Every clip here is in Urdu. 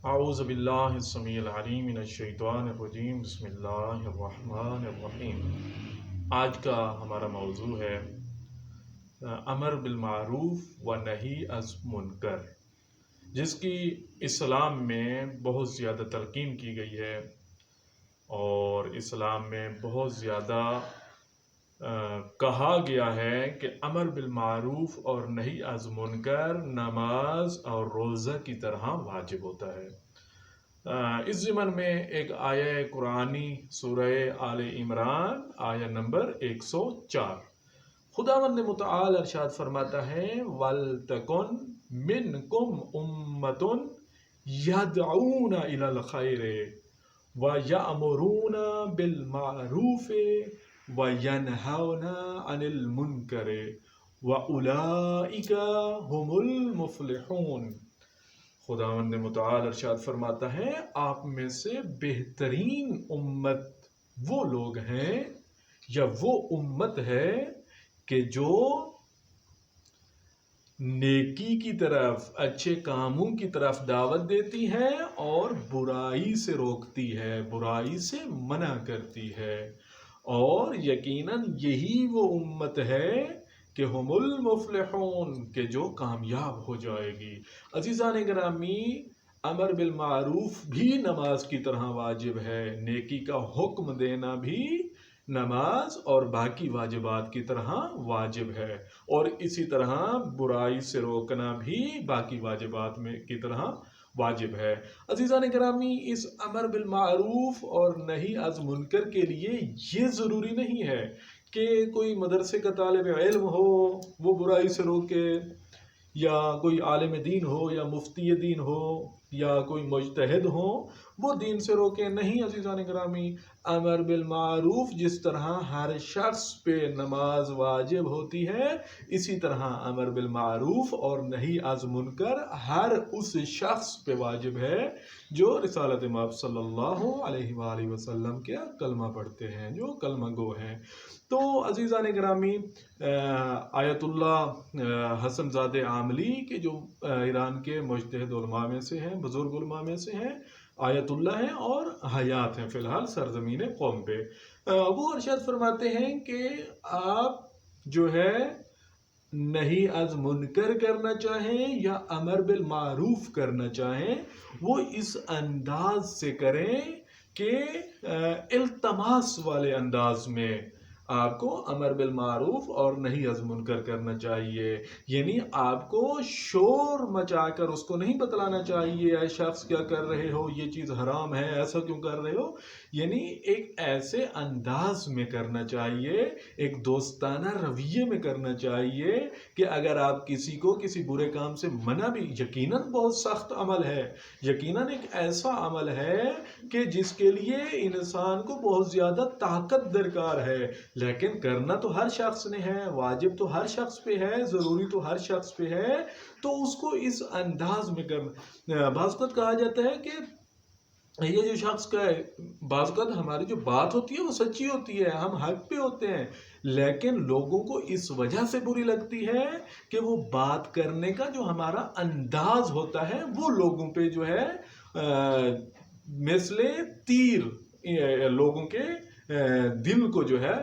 اعوذ باللہ السمیع العلیم من الشیطان الرجیم بسم اللہ الرحمن الرحیم۔ آج کا ہمارا موضوع ہے امر بالمعروف و نہی از منکر، جس کی اسلام میں بہت زیادہ تلقین کی گئی ہے اور اسلام میں بہت زیادہ کہا گیا ہے کہ امر بالمعروف اور نہی از منکر نماز اور روزہ کی طرح واجب ہوتا ہے۔ اس ضمن میں ایک آیہ قرآنی سورہ آل عمران آیہ نمبر 104 خداوند متعال ارشاد فرماتا ہے وَلْتَكُن مِّنْكُمْ أُمَّةٌ يَدْعُونَ إِلَى الْخَيْرِ وَيَأْمُرُونَ بِالْمَعْرُوفِ وَيَنْهَوْنَ عَنِ الْمُنْكَرِ وَأُولَئِكَ هُمُ الْمُفْلِحُونَ۔ خداوند متعال ارشاد فرماتا ہے آپ میں سے بہترین امت وہ لوگ ہیں یا وہ امت ہے کہ جو نیکی کی طرف، اچھے کاموں کی طرف دعوت دیتی ہے اور برائی سے روکتی ہے، برائی سے منع کرتی ہے، اور یقیناً یہی وہ امت ہے کہ ہم المفلحون، کہ جو کامیاب ہو جائے گی۔ عزیزان گرامی، امر بالمعروف بھی نماز کی طرح واجب ہے، نیکی کا حکم دینا بھی نماز اور باقی واجبات کی طرح واجب ہے، اور اسی طرح برائی سے روکنا بھی باقی واجبات میں کی طرح واجب ہے۔ عزیزان گرامی، اس امر بالمعروف اور نہی از منکر کے لیے یہ ضروری نہیں ہے کہ کوئی مدرسے کا طالب علم ہو وہ برائی سے روکے، یا کوئی عالم دین ہو یا مفتی دین ہو یا کوئی مجتہد ہو وہ دین سے روکے۔ نہیں عزیزان گرامی، امر بالمعروف جس طرح ہر شخص پہ نماز واجب ہوتی ہے، اسی طرح امر بالمعروف اور نہی از منکر ہر اس شخص پہ واجب ہے جو رسالت مآب صلی اللہ علیہ وآلہ وسلم کے کلمہ پڑھتے ہیں، جو کلمہ گو ہیں۔ تو عزیزان گرامی، آیت اللہ حسن زادہ عاملی کے جو ایران کے مجتہد علماء میں سے ہیں، بزرگ علماء میں سے ہیں، آیت اللہ ہیں اور حیات ہیں فی الحال سرزمین قوم پہ، وہ ارشاد فرماتے ہیں کہ آپ جو ہے نہی از منکر کرنا چاہیں یا امر بالمعروف کرنا چاہیں، وہ اس انداز سے کریں کہ التماس والے انداز میں آپ کو امر بالمعروف اور نہی از منکر کرنا چاہیے۔ یعنی آپ کو شور مچا کر اس کو نہیں بتلانا چاہیے اے شخص کیا کر رہے ہو، یہ چیز حرام ہے، ایسا کیوں کر رہے ہو۔ یعنی ایک ایسے انداز میں کرنا چاہیے، ایک دوستانہ رویے میں کرنا چاہیے کہ اگر آپ کسی کو کسی برے کام سے منع بھی، یقیناً بہت سخت عمل ہے، یقیناً ایک ایسا عمل ہے کہ جس کے لیے انسان کو بہت زیادہ طاقت درکار ہے، لیکن کرنا تو ہر شخص نے ہے، واجب تو ہر شخص پہ ہے، ضروری تو ہر شخص پہ ہے، تو اس کو اس انداز میں کرنا۔ بعض وقت کہا جاتا ہے کہ یہ جو شخص کا ہے، بعض وقت ہماری جو بات ہوتی ہے وہ سچی ہوتی ہے، ہم حق پہ ہوتے ہیں، لیکن لوگوں کو اس وجہ سے بری لگتی ہے کہ وہ بات کرنے کا جو ہمارا انداز ہوتا ہے وہ لوگوں پہ جو ہے مثل تیر لوگوں کے دل کو جو ہے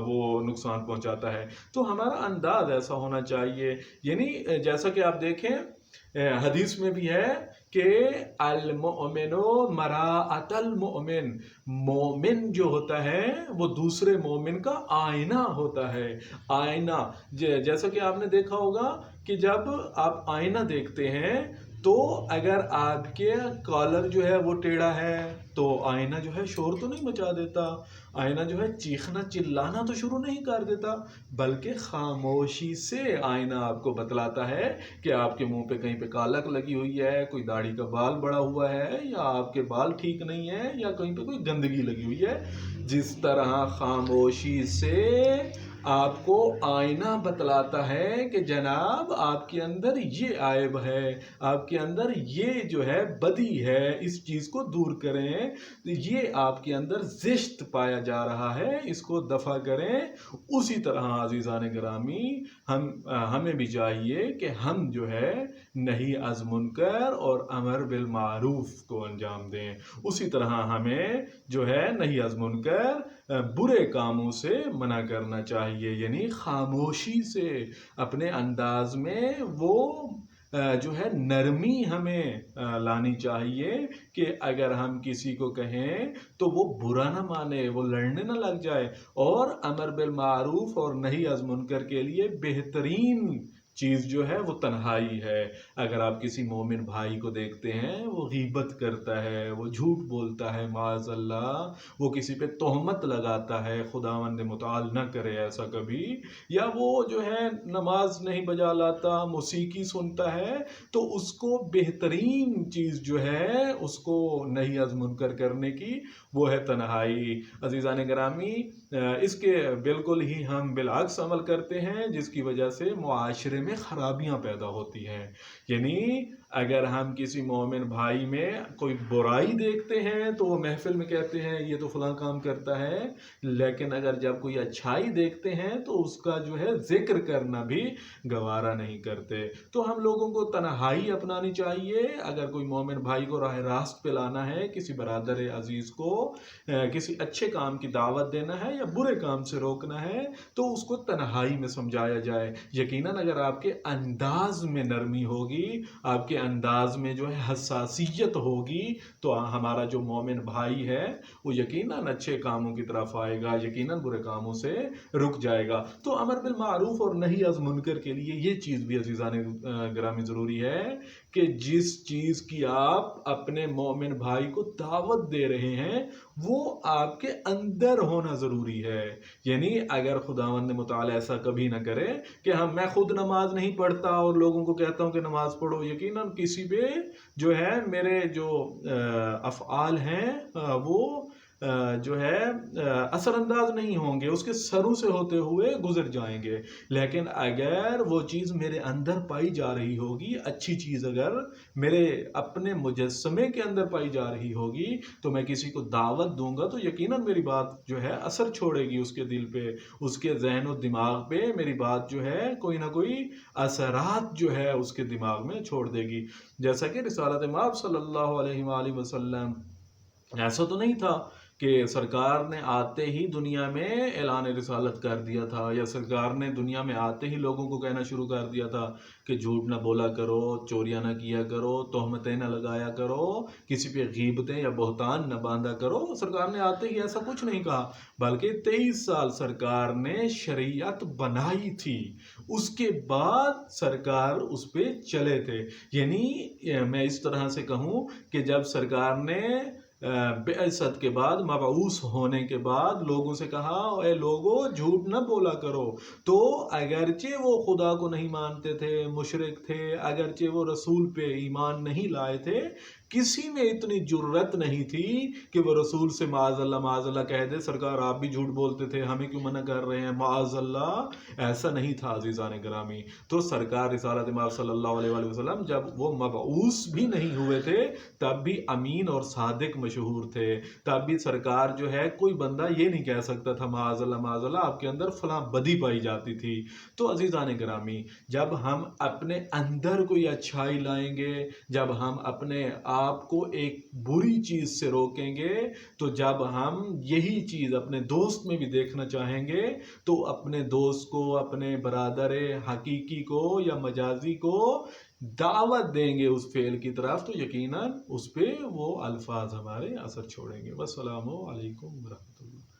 وہ نقصان پہنچاتا ہے۔ تو ہمارا انداز ایسا ہونا چاہیے، یعنی جیسا کہ آپ دیکھیں حدیث میں بھی ہے کہ المؤمن مراۃ المؤمن، مومن جو ہوتا ہے وہ دوسرے مومن کا آئینہ ہوتا ہے۔ آئینہ، جیسا کہ آپ نے دیکھا ہوگا کہ جب آپ آئینہ دیکھتے ہیں تو اگر آپ کے کالر جو ہے وہ ٹیڑھا ہے تو آئینہ جو ہے شور تو نہیں مچا دیتا، آئینہ جو ہے چیخنا چلانا تو شروع نہیں کر دیتا، بلکہ خاموشی سے آئینہ آپ کو بتلاتا ہے کہ آپ کے منہ پہ کہیں پہ کالک لگی ہوئی ہے، کوئی داڑھی کا بال بڑا ہوا ہے، یا آپ کے بال ٹھیک نہیں ہے، یا کہیں پہ کوئی گندگی لگی ہوئی ہے۔ جس طرح خاموشی سے آپ کو آئینہ بتلاتا ہے کہ جناب آپ کے اندر یہ عیب ہے، آپ کے اندر یہ جو ہے بدی ہے، اس چیز کو دور کریں، یہ آپ کے اندر زشت پایا جا رہا ہے، اس کو دفع کریں۔ اسی طرح عزیزان گرامی ہمیں بھی چاہیے کہ ہم جو ہے نہی از منکر اور امر بالمعروف کو انجام دیں۔ اسی طرح ہمیں جو ہے نہی از منکر برے کاموں سے منع کرنا چاہیے، یعنی خاموشی سے اپنے انداز میں وہ جو ہے نرمی ہمیں لانی چاہیے کہ اگر ہم کسی کو کہیں تو وہ برا نہ مانے، وہ لڑنے نہ لگ جائے۔ اور امر بالمعروف اور نہی از منکر کے لیے بہترین چیز جو ہے وہ تنہائی ہے۔ اگر آپ کسی مومن بھائی کو دیکھتے ہیں وہ غیبت کرتا ہے، وہ جھوٹ بولتا ہے، معاذ اللہ وہ کسی پہ تہمت لگاتا ہے، خداوند متعال نہ کرے ایسا کبھی، یا وہ جو ہے نماز نہیں بجا لاتا، موسیقی سنتا ہے، تو اس کو بہترین چیز جو ہے اس کو نہی از منکر کرنے کی وہ ہے تنہائی۔ عزیزان گرامی اس کے بالکل ہی ہم بالعکس عمل کرتے ہیں، جس کی وجہ سے معاشرے میں خرابیاں پیدا ہوتی ہیں۔ یعنی اگر ہم کسی مومن بھائی میں کوئی برائی دیکھتے ہیں تو وہ محفل میں کہتے ہیں یہ تو فلاں کام کرتا ہے، لیکن اگر جب کوئی اچھائی دیکھتے ہیں تو اس کا جو ہے ذکر کرنا بھی گوارا نہیں کرتے۔ تو ہم لوگوں کو تنہائی اپنانی چاہیے۔ اگر کوئی مومن بھائی کو راہ راست پہ لانا ہے، کسی برادر عزیز کو کسی اچھے کام کی دعوت دینا ہے یا برے کام سے روکنا ہے تو اس کو تنہائی میں سمجھایا جائے۔ یقیناً اگر آپ کے انداز میں نرمی ہوگی، آپ کے انداز میں جو ہے حساسیت ہوگی، تو ہمارا جو مومن بھائی ہے وہ یقیناً اچھے کاموں کی طرف آئے گا، یقیناً برے کاموں سے رک جائے گا۔ تو امر بالمعروف اور نہی از منکر کے لیے یہ چیز بھی عزیزان گرامی ضروری ہے کہ جس چیز کی آپ اپنے مومن بھائی کو دعوت دے رہے ہیں وہ آپ کے اندر ہونا ضروری ہے۔ یعنی اگر خداوند متعال ایسا کبھی نہ کرے کہ میں خود نماز نہیں پڑھتا اور لوگوں کو کہتا ہوں کہ نماز پڑھو، یقیناً کسی پہ جو ہے میرے جو افعال ہیں وہ جو ہے اثر انداز نہیں ہوں گے، اس کے سروں سے ہوتے ہوئے گزر جائیں گے۔ لیکن اگر وہ چیز میرے اندر پائی جا رہی ہوگی، اچھی چیز اگر میرے اپنے مجسمے کے اندر پائی جا رہی ہوگی تو میں کسی کو دعوت دوں گا تو یقیناً میری بات جو ہے اثر چھوڑے گی اس کے دل پہ، اس کے ذہن و دماغ پہ میری بات جو ہے کوئی نہ کوئی اثرات جو ہے اس کے دماغ میں چھوڑ دے گی۔ جیسا کہ رسالت مآب صلی اللہ علیہ وآلہ وسلم، ایسا تو نہیں تھا کہ سرکار نے آتے ہی دنیا میں اعلان رسالت کر دیا تھا، یا سرکار نے دنیا میں آتے ہی لوگوں کو کہنا شروع کر دیا تھا کہ جھوٹ نہ بولا کرو، چوریاں نہ کیا کرو، تہمتیں نہ لگایا کرو، کسی پہ غیبتیں یا بہتان نہ باندھا کرو۔ سرکار نے آتے ہی ایسا کچھ نہیں کہا، بلکہ 23 سال سرکار نے شریعت بنائی تھی، اس کے بعد سرکار اس پہ چلے تھے۔ یعنی میں اس طرح سے کہوں کہ جب سرکار نے بعثت کے بعد، مبعوث ہونے کے بعد لوگوں سے کہا اے لوگو جھوٹ نہ بولا کرو، تو اگرچہ وہ خدا کو نہیں مانتے تھے، مشرک تھے، اگرچہ وہ رسول پہ ایمان نہیں لائے تھے، کسی میں اتنی جرت نہیں تھی کہ وہ رسول سے معاذ اللہ کہہ دے سرکار آپ بھی جھوٹ بولتے تھے، ہمیں کیوں منع کر رہے ہیں، معاذ اللہ ایسا نہیں تھا عزیزان گرامی۔ تو سرکار رسالت مآب صلی اللہ علیہ وآلہ وسلم جب وہ مبعوث بھی نہیں ہوئے تھے تب بھی امین اور صادق مشہور تھے، تب بھی سرکار جو ہے کوئی بندہ یہ نہیں کہہ سکتا تھا معاذ اللہ آپ کے اندر فلاں بدی پائی جاتی تھی۔ تو عزیزان گرامی جب ہم اپنے اندر کوئی اچھائی لائیں گے، جب ہم اپنے آپ کو ایک بری چیز سے روکیں گے، تو جب ہم یہی چیز اپنے دوست میں بھی دیکھنا چاہیں گے تو اپنے دوست کو، اپنے برادر حقیقی کو یا مجازی کو دعوت دیں گے اس فعل کی طرف، تو یقیناً اس پہ وہ الفاظ ہمارے اثر چھوڑیں گے۔ والسلام علیکم ورحمۃ اللہ۔